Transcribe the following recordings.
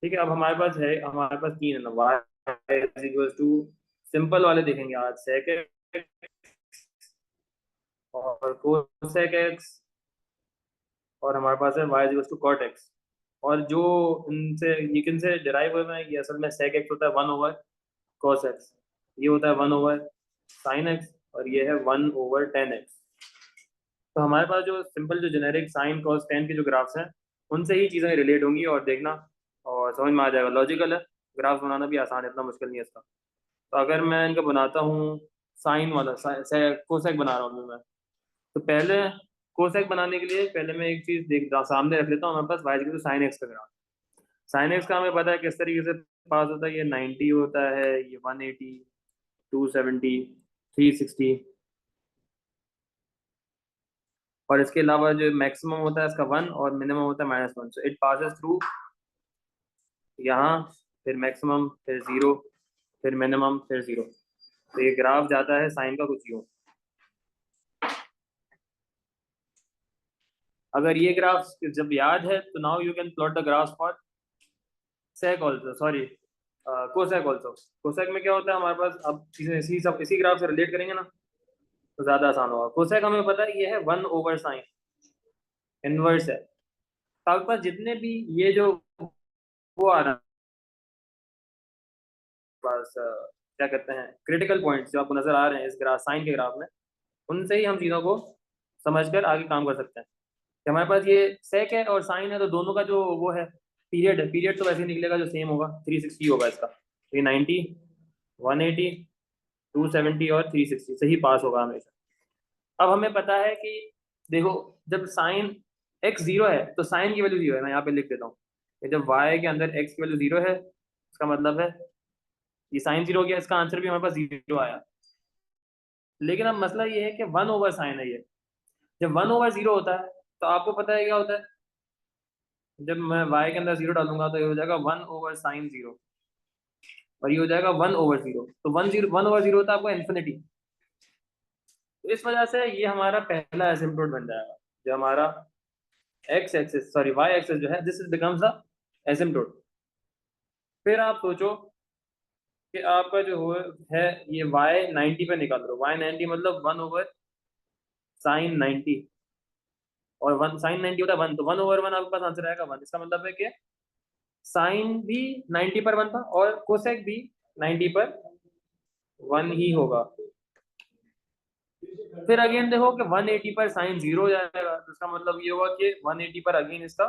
ठीक है, अब हमारे पास तीन है ना, y is equal to, simple वाले देखेंगे आज, sec x और cosec x, और हमारे पास है y is equal to cot x। और जो इनसे ये किन से डिराइव हुए हैं, ये असल में sec x होता है 1 ओवर cos x, ये होता है 1 ओवर sin x, और ये है 1 ओवर tan x। तो हमारे पास जो सिंपल जो जेनेरिक साइन कॉस टेन के जो ग्राफ्स हैं, उनसे ही चीज़ें रिलेट होंगी, और देखना और समझ में आ जाएगा, लॉजिकल है। ग्राफ्स बनाना भी आसान है, इतना मुश्किल नहीं है इसका। तो अगर मैं इनका बनाता हूँ, साइन वाला कोसेक बना रहा हूँ मैं, तो पहले कोसेक बनाने के लिए पहले मैं एक चीज़ देख सामने रख लेता हूँ, हमारे पास वाई साइन एक्स का ग्राफ। साइन एक्स का हमें पता है किस तरीके से पास होता है, ये 90 होता है, ये 180, 270, 360, और इसके अलावा जो मैक्सिमम होता है इसका 1, और मिनिमम होता है -1। सो इट पासेस थ्रू यहाँ, फिर मैक्सिमम, फिर जीरो, फिर मिनिमम, फिर जीरो। तो ये ग्राफ जाता है साइन का कुछ यूं। अगर ये ग्राफ जब याद है, तो now you can plot the graph for sake also, sorry cosec also. Cosec में क्या होता है हमारे पास, अब इसी ग्राफ से रिलेट करेंगे ना, तो ज्यादा आसान होगा। कोसेक हमें पता है ये है 1 ओवर साइन, इनवर्स है। तो आपके पास जितने भी ये जो वो आ रहा है पास, क्या कहते हैं, क्रिटिकल पॉइंट्स जो आपको नजर आ रहे हैं इस ग्राफ, साइन के ग्राफ में, उनसे ही हम चीज़ों को समझकर आगे काम कर सकते हैं। कि हमारे पास ये सेक है और साइन है, तो दोनों का जो वो है पीरियड है, पीरियड तो वैसे ही निकलेगा जो सेम होगा, 360 होगा इसका। तो ये 90, 180, 270 और 360 से ही पास होगा हमेशा। अब हमें पता है कि देखो, जब साइन एक्स जीरो है तो साइन की वैल्यू जीरो है। मैं यहाँ पे लिख देता हूँ कि जब वाई के अंदर एक्स की वैल्यू जीरो है, इसका मतलब है ये साइन जीरो हो गया, इसका आंसर भी हमारे पास जीरो आया। लेकिन अब मसला ये है कि 1 ओवर साइन है ये। जब 1 ओवर 0 होता है, तो आपको पता है क्या होता है, जब मैं y के अंदर जीरो डालूंगा तो ये हो जाएगा 1 ओवर साइन 0, और ये हो जाएगा 1 ओवर 0। तो 1 ओवर 0 होता है आपको इन्फिनिटी। तो इस वजह से ये हमारा पहला एसिम्प्टोट बन जाएगा, जो हमारा x axis, sorry y axis जो है, this is becomes the asymptote. फिर आप सोचो कि आपका जो हो है, ये y 90 पे निकाल दो। y 90 मतलब 1 ओवर साइन 90, और 1 साइन 90 होता है 1, तो 1 ओवर 1 आपके पास आंसर आएगा 1। इसका मतलब है कि साइन भी 90 पर 1 था, और कोसेक भी 90 पर 1 ही होगा। फिर अगेन देखो कि 180 पर साइन जीरो हो जाएगा, तो इसका मतलब ये होगा कि 180 पर अगेन इसका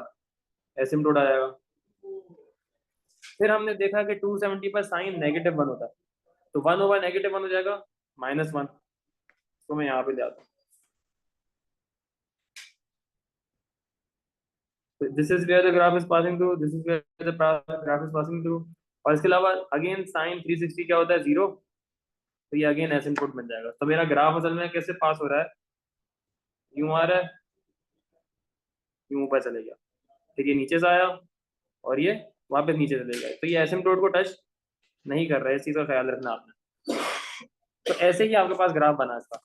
एसिम्प्टोट आ जाएगा। फिर हमने देखा कि 270 पर साइन -1 होता है, तो 1 ओवर -1 हो जाएगा -1। तो मैं यहाँ पे ले आता हूँ, this is where the graph is passing through, this is where the graph is passing through. और इसके अलावा अगेन साइन 360 क्या होता है, जीरो। तो ये अगेन एसिम्प्टोट बन जाएगा। तो मेरा ग्राफ असल में कैसे पास हो रहा है, यूं आ रहा है, यूं ऊपर चले गया, फिर ये नीचे से आया, और ये वापस नीचे चले गए। तो ये एसिम्प्टोट को टच नहीं कर रहा है, इस चीज का ख्याल रखना आपने। तो ऐसे ही आपके पास ग्राफ बना इसका,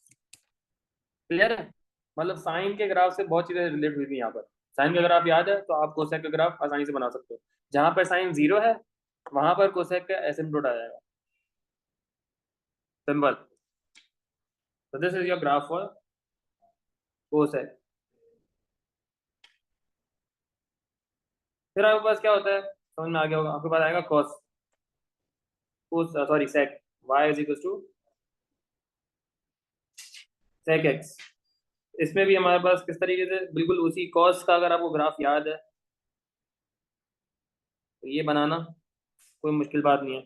क्लियर है। मतलब साइन के ग्राफ से बहुत चीजें रिलेट हुई थी यहाँ पर। साइन का ग्राफ याद है, तो आप कोसेक का ग्राफ आसानी से बना सकते हो। जहां पर साइन जीरो है, वहां पर कोसेक का एसिम्प्टोट आ जाएगा, सिंपल। तो this is your graph for cosec. फिर आपके पास क्या होता है, समझ में आ गया होगा, आपके पास आएगा cos, cos sorry sec, y is equal to sec x. इसमें भी हमारे पास किस तरीके से, बिल्कुल उसी कॉस का अगर आपको ग्राफ याद है, तो ये बनाना कोई मुश्किल बात नहीं है।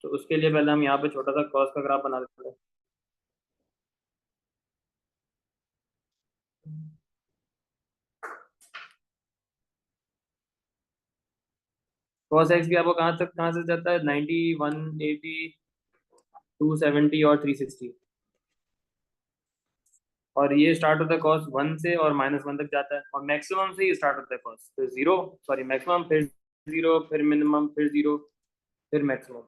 तो उसके लिए पहले हम यहाँ पे छोटा सा कॉस का ग्राफ बना देते हैं। कॉस एक्स भी आपको कहाँ से जाता है, 90, 180, 270 और 360। और ये स्टार्ट होता है कॉस 1 से और -1 तक जाता है, और मैक्सिमम से ही स्टार्ट होता है कॉस, फिर जीरो, सॉरी मैक्सिमम, फिर जीरो, फिर मिनिमम, फिर जीरो, फिर मैक्सिमम।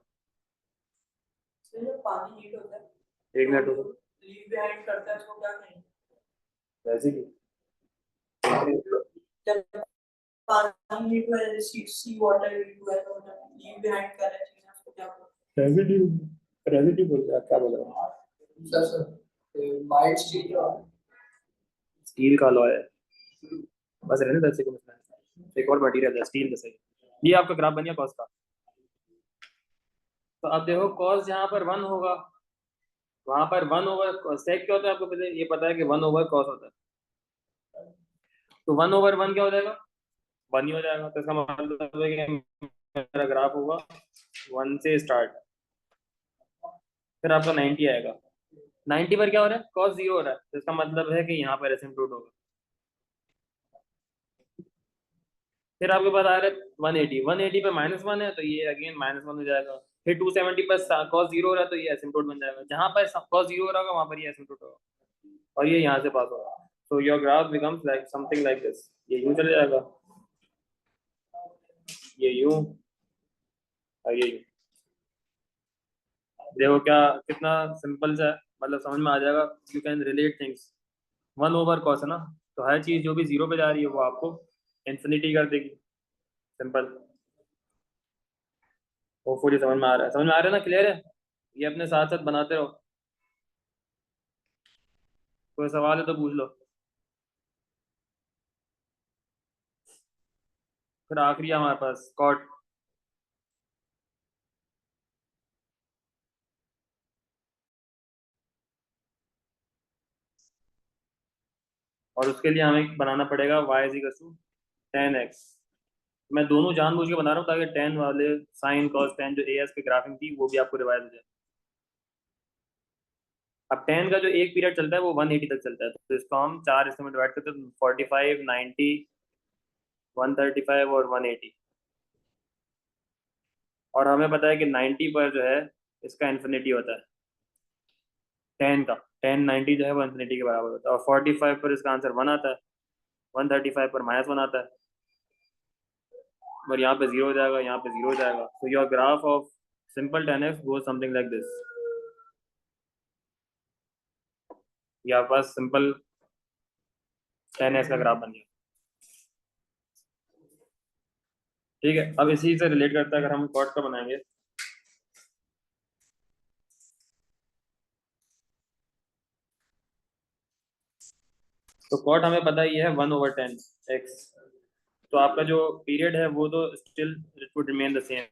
पानी हीट होता है, एक मिनट तो रुको, लीव बिहाइंड करता है, इसको क्या कहेंगे? वैसे भी जब पानी नीड है, सी वाटर नीड है, तो लीव बिहाइंड कर रहे हैं उसको क्या बोलते रेजिड्यू बोल रहा क्या बोल रहा हैं? सर माइल्ड स्टील स्टील का अलॉय है, बस रहने दो ऐसे को मतलब एक और मटेरियल है स्टील जैसे। ये आपका ग्राफ बन गया कॉस का। तो अब देखो कॉस जहाँ पर 1 होगा वहां पर 1/, सेक क्या होता है आपको पता है, ये पता है कि 1/, कॉस होता है। तो 1/1 क्या हो जाएगा, 1 ही हो जाएगा। तो इसका मतलब है कि मेरा ग्राफ होगा 1 से स्टार्ट, फिर आपका 90 आएगा। 90 पर क्या हो रहा है, कॉस 0 हो रहा है, तो इसका मतलब है कि यहाँ पर एसिम्प्टोट होगा। फिर आपके पास आ रहा है 180, 180 पे -1 है तो ये अगेन -1 हो जाएगा। फिर 270 पर कॉस 0 हो रहा है तो ये एसिम्प्टोट बन जाएगा। जहां पर कॉस 0 हो रहा होगा वहां पर ये एसिम्प्टोट होगा, और ये यहाँ से पास होगा। So your graph becomes like something like this. ये यूं चले जाएगा, ये यूं, और ये यूं। देखो क्या कितना सिंपल सा है, मतलब समझ में आ जाएगा। You can relate things. 1/cos है ना, तो हर चीज जो भी 0 पे जा रही है वो आपको इंफिनिटी कर देगी। सिंपल। होपफुली समझ में आ रहा है, समझ में आ रहा है ना, क्लियर है। ये अपने साथ साथ बनाते रहो, कोई सवाल है तो पूछ लो। फिर आखिरी है हमारे पास कॉट। और उसके लिए हमें बनाना पड़ेगा y = 10x। मैं दोनों जानबूझ के बना रहा हूँ ताकि 10 वाले साइन कॉस 10 जो as की ग्राफिंग थी वो भी आपको रिवाइज हो जाए। अब 10 का जो एक पीरियड चलता है वो 180 तक चलता है, तो इसको हम 4 हिस्सों में डिवाइड करते हैं, 45, 90, 135 और 180। और हमें पता है कि 90 पर जो है इसका इन्फिनिटी होता है। 10 का 10, 90 जो है वो इन्फिनिटी के बराबर होता है। और 45 पर इसका आंसर 1 आता है, 135 पर -1 आता है, और यहाँ पे 0 हो जाएगा, यहाँ पे 0 हो जाएगा। तो your graph of simple 10x goes something like this. ये आपके पास सिंपल 10x का ग्राफ बन गया। ठीक है, अब इसी से रिलेट करता है, अगर हम कॉट का बनाएंगे तो कॉट हमें पता ही है 1/10x। तो आपका जो पीरियड है वो तो still it would remain the same.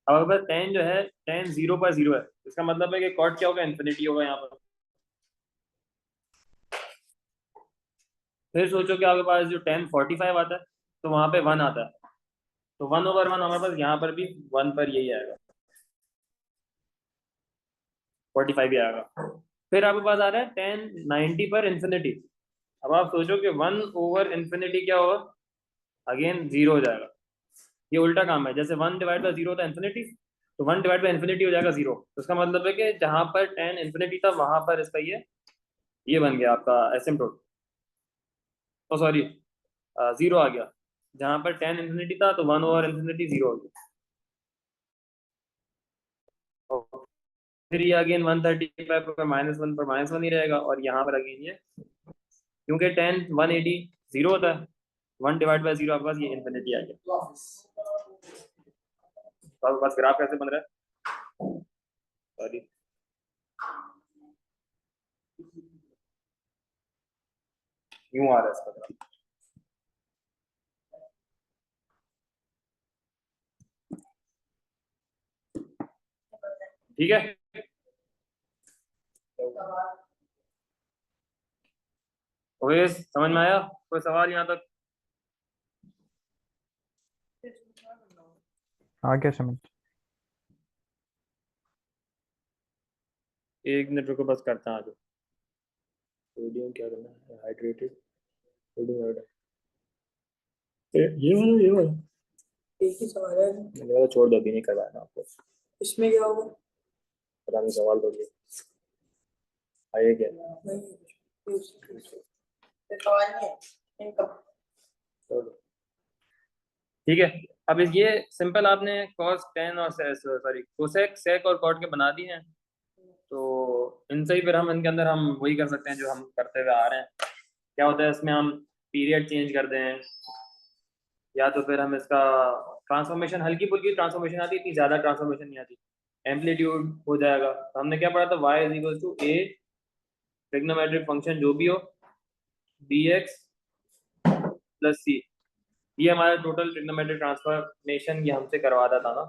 अब अगर 10 जो है 10 0 पर 0 है, इसका मतलब है कि कॉट क्या होगा, इन्फिनिटी होगा यहाँ पर। फिर सोचो कि आपके पास जो 1045 आता है तो वहां पे 1 आता है, तो 1/1 हमारे पास यहाँ पर भी 1 पर यही आएगा, 45 ही आएगा। फिर आपके पास आ रहा है 1090 पर इन्फिनिटी। अब आप सोचो कि 1/∞ क्या होगा, अगेन 0 हो जाएगा। ये उल्टा काम है, जैसे 1/0 होता है इन्फिनिटी, तो 1/∞ हो जाएगा 0। तो इसका मतलब है कि जहां पर 10 इन्फिनिटी था वहां पर इसका ये बन गया आपका एसिम्प्टोट। ओ सॉरी, 0 आ गया। जहां पर 10 इन्फिनिटी था तो 1/∞ 0 हो गया। और फिर ये अगेन 135 पर -1 पर -1 ही रहेगा, और यहाँ पर अगेन ये, क्योंकि 10 180 0 होता है, 1/0 आपके पास ये इन्फिनिटी आ गया। तो आपके पास ग्राफ कैसे बन रहा है, सॉरी, यूं आ रहा है इसका ग्राफ। ठीक है, ओवेस समझ में आया, कोई सवाल यहाँ तक। हाँ क्या समझ। एक मिनट रुको, बस करता हूँ। सोडियम क्या करना है, हाइड्रेटेड सोडियम आयोडाइड। ये वाला एक ही सवाल है, मैंने वाला छोड़ दो, अभी नहीं करवाना आपको। इसमें क्या होगा? पता नहीं, सवाल तो आइए क्या। नहीं, ये सवाल नहीं है इनका। ठीक है, अब ये सिंपल आपने cos 10 और सॉरी कोसेक सेक और कॉट के बना दिए हैं, तो इनसे ही फिर हम इनके अंदर हम वही कर सकते हैं जो हम करते हुए आ रहे हैं। क्या होता है इसमें, हम पीरियड चेंज कर दें, या तो फिर हम इसका ट्रांसफॉर्मेशन, हल्की फुल्की ट्रांसफॉर्मेशन आती है, इतनी ज़्यादा ट्रांसफॉर्मेशन नहीं आती, एम्पलीट्यूड हो जाएगा। तो हमने क्या पढ़ा था, y is equal to a trigonometric function जो भी हो बी एक्स प्लस सी। ये हमारा टोटल ट्रिग्नोमेट्रिक ट्रांसफॉर्मेशन ये हमसे करवाता था ना,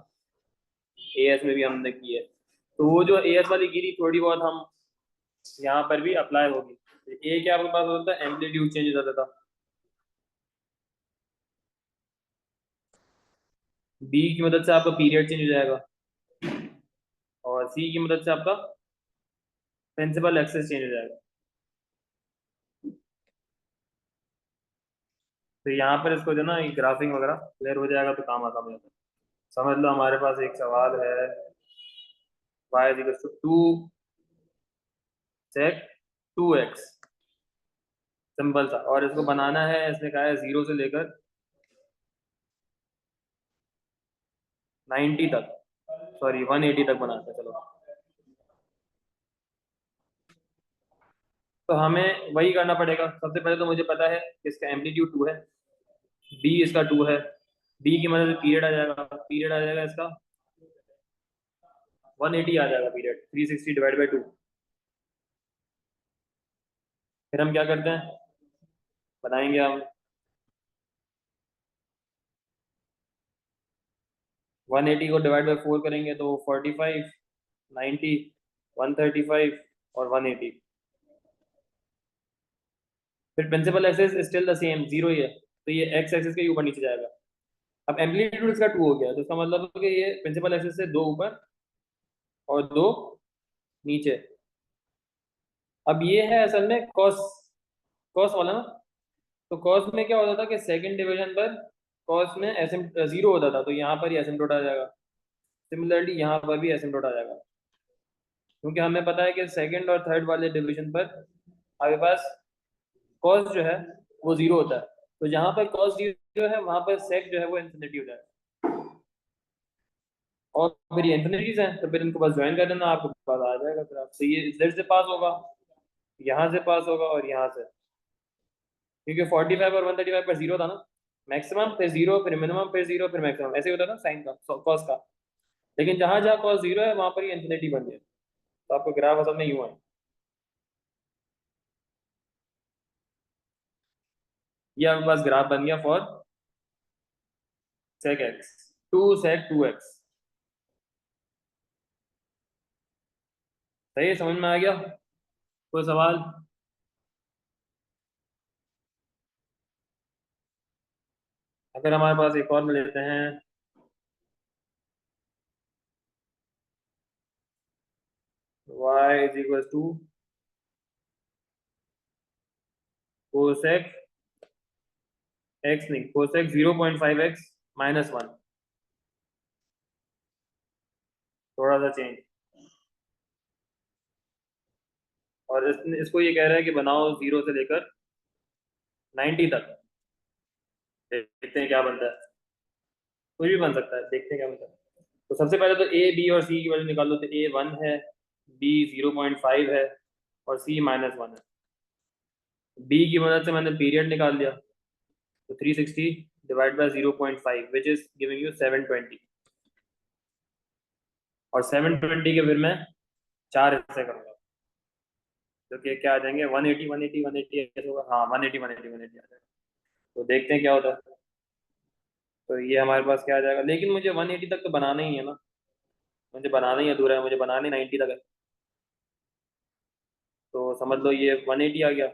एएस में भी हमने की है। तो वो जो एएस वाली गिरी थोड़ी बहुत हम यहाँ पर भी अप्लाई होगी। ए क्या आपके पास होता है, एम्पलीट्यूड चेंज हो जाता था, बी की मदद से आपका पीरियड चेंज हो जाएगा, और सी की मदद से आपका प्रिंसिपल एक्सेस चेंज हो जाएगा। तो यहाँ पर इसको जो ना ग्राफिंग वगैरह क्लियर हो जाएगा तो काम आसान हो जाता है। समझ लो हमारे पास एक सवाल है, y is equal to 2 sec 2x, simple सा, और इसको बनाना है, इसने कहा है 0 से लेकर 90 तक, सॉरी 180 तक बनाते हैं, चलो। तो हमें वही करना पड़ेगा। सबसे पहले तो मुझे पता है कि इसका एम्पलीट्यूड 2 है, बी इसका 2 है, बी की मदद से पीरियड आ जाएगा, पीरियड आ जाएगा इसका 180 आ जाएगा पीरियड, 360 डिवाइड बाई 2। फिर हम क्या करते हैं, बनाएंगे हम 180 को डिवाइड बाई 4 करेंगे तो 45, 90, 135 और 180। फिर principal axes still the same, zero ही है, तो ये एक्स एक्सेस के ऊपर नीचे जाएगा। अब एम्पलीट्यूड इसका 2 हो गया, तो इसका मतलब है कि ये प्रिंसिपल एक्सेस से 2 ऊपर और 2 नीचे। अब ये है असल में कॉस, कॉस वाला ना। तो कॉस में क्या होता था कि सेकंड डिवीजन पर कॉस में एसिम जीरो होता था, तो यहाँ पर ही एसिम्प्टोट आ जाएगा। सिमिलरली यहाँ पर भी एसिम्प्टोट आ जाएगा, क्योंकि हमें पता है कि सेकंड और थर्ड वाले डिवीजन पर आपके पास कॉस जो है वो जीरो होता है, तो जहाँ पर कॉस जीरो है वहां पर सेक जो है वो इन्फिनिटी हो जाएगा। और फिर ये इन्फिनिटीज हैं, तो फिर इनको बस ज्वाइन कर देना, आपको पास आ जाएगा फिर आपसे, ये जेड से पास होगा, यहाँ से पास होगा और यहाँ से, क्योंकि 45 और 135 पर जीरो था ना, मैक्सिमम फिर जीरो फिर मिनिमम फिर जीरो फिर मैक्सिमम, ऐसे होता है ना साइन का कॉस का। लेकिन जहां जहां कॉस जीरो है वहां पर ये इन्फिनिटी बन गया, तो आपको ग्राफ असल में यूं है, ये आपके पास ग्राफ बन गया for sake x, 2 sec 2x। सही है, समझ में आ गया? कोई सवाल? अगर हमारे पास एक और में लेते हैं, y is equal to cosec x, नहीं कोसेक 0.5x माइनस 1, थोड़ा सा चेंज। और इसको ये कह रहा है कि बनाओ 0 से लेकर 90 तक, देखते हैं क्या बनता है। कुछ भी बन सकता है, देखते हैं क्या बनता है। तो सबसे पहले तो ए बी और सी की वैल्यू निकाल लो, तो ए 1 है, बी 0.5 है और सी -1 है। बी की मदद से मैंने पीरियड निकाल लिया, तो 360 divide by 0.5 which is giving you 720, और 720 के फिर मैं 4 हिस्से करूंगा, जो कि क्या आ जाएंगे 180 180 180 ऐसे होगा, हाँ 180 180 180 आ जाएगा। तो देखते हैं क्या होता है। तो ये हमारे पास क्या आ जाएगा, लेकिन मुझे 180 तक तो बनाना ही है ना, मुझे बनाना ही अधूरा है, मुझे बनाने 90 तक है। तो समझ लो ये 180 आ गया,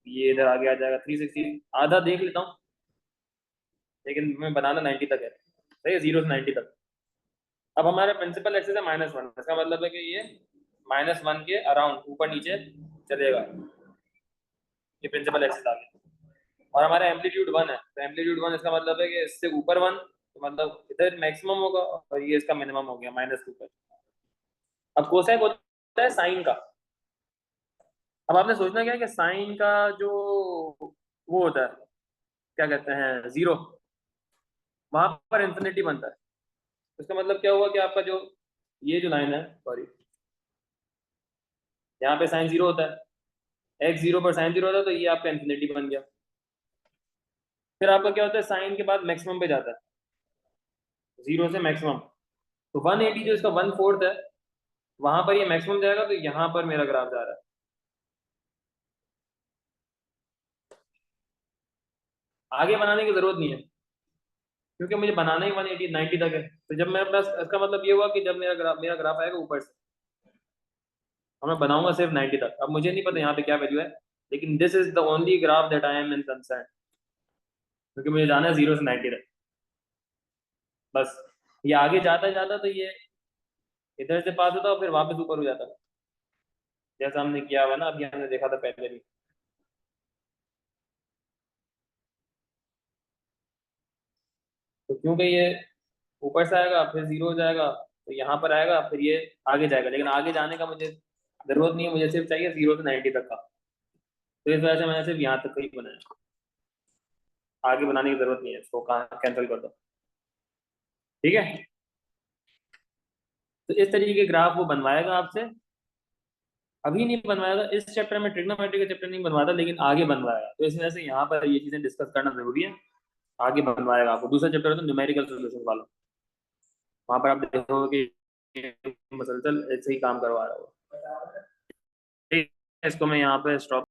ये इधर आगे आ जाएगा 360, आधा देख लेता हूँ, लेकिन मैं बनाना 90 तक है, सही है, 0 से 90 तक। अब हमारा प्रिंसिपल एक्सेस है -1, इसका मतलब है कि ये -1 के अराउंड ऊपर नीचे चलेगा, ये प्रिंसिपल एक्सेस आ गया। और हमारा एम्पलीट्यूड 1 है, तो एम्पलीट्यूड 1 इसका मतलब है कि इससे ऊपर 1, तो मतलब इधर मैक्सिमम होगा और ये इसका मिनिमम हो गया -2 पर। अब कोसेक होता है साइन का। अब आपने सोचना क्या है कि साइन का जो वो होता है, क्या कहते हैं, जीरो, वहां पर इंफिनिटी बनता है। तो इसका मतलब क्या हुआ कि आपका जो ये जो लाइन है, सॉरी यहाँ पे साइन 0 होता है, x 0 पर साइन 0 होता है, तो ये आपका इन्फिनिटी बन गया। फिर आपका क्या होता है, साइन के बाद मैक्सिमम पे जाता है, 0 से मैक्सिमम। तो 180 जो इसका 1/4 है, वहां पर ये मैक्सिमम जाएगा, तो यहाँ पर मेरा ग्राफ जा रहा है। आगे बनाने की जरूरत नहीं है, क्योंकि मुझे बनाना ही 180 90 तक है। तो जब मैं बस, इसका मतलब ये हुआ कि जब मेरा ग्राफ आएगा ऊपर से, और मैं बनाऊंगा सिर्फ 90 तक। अब मुझे नहीं पता यहाँ पे क्या वैल्यू है, लेकिन this is the only graph that I am in concern, क्योंकि मुझे जाना है 0 से 90 तक बस। ये आगे जाता जाता तो ये इधर से पास होता और फिर वापस ऊपर हो जाता, जैसा हमने किया हुआ ना, अभी हमने देखा था पहले भी। तो क्योंकि ये ऊपर से आएगा फिर 0 हो जाएगा, तो यहाँ पर आएगा फिर ये आगे जाएगा, लेकिन आगे जाने का मुझे जरूरत नहीं है, मुझे सिर्फ चाहिए 0 से 90 तक का। तो इस वजह से मैंने सिर्फ यहाँ तक का ही बनाया, आगे बनाने की जरूरत नहीं है, इसको कहाँ कैंसिल कर दो। ठीक है, तो इस तरीके के ग्राफ वो बनवाएगा आपसे। अभी नहीं बनवाएगा इस चैप्टर में, ट्रिग्नोमेट्री का चैप्टर नहीं बनवाता, लेकिन आगे बनवाएगा। तो इस वजह से यहाँ पर ये चीजें डिस्कस करना जरूरी है। आगे बनवाएगा आपको, दूसरा चैप्टर है तो न्यूमेरिकल सोल्यूशन वाला, वहां पर आप देखोगे कि मसलसल ऐसे ही काम करवा रहा होगा। ठीक है, इसको मैं यहाँ पे स्टॉप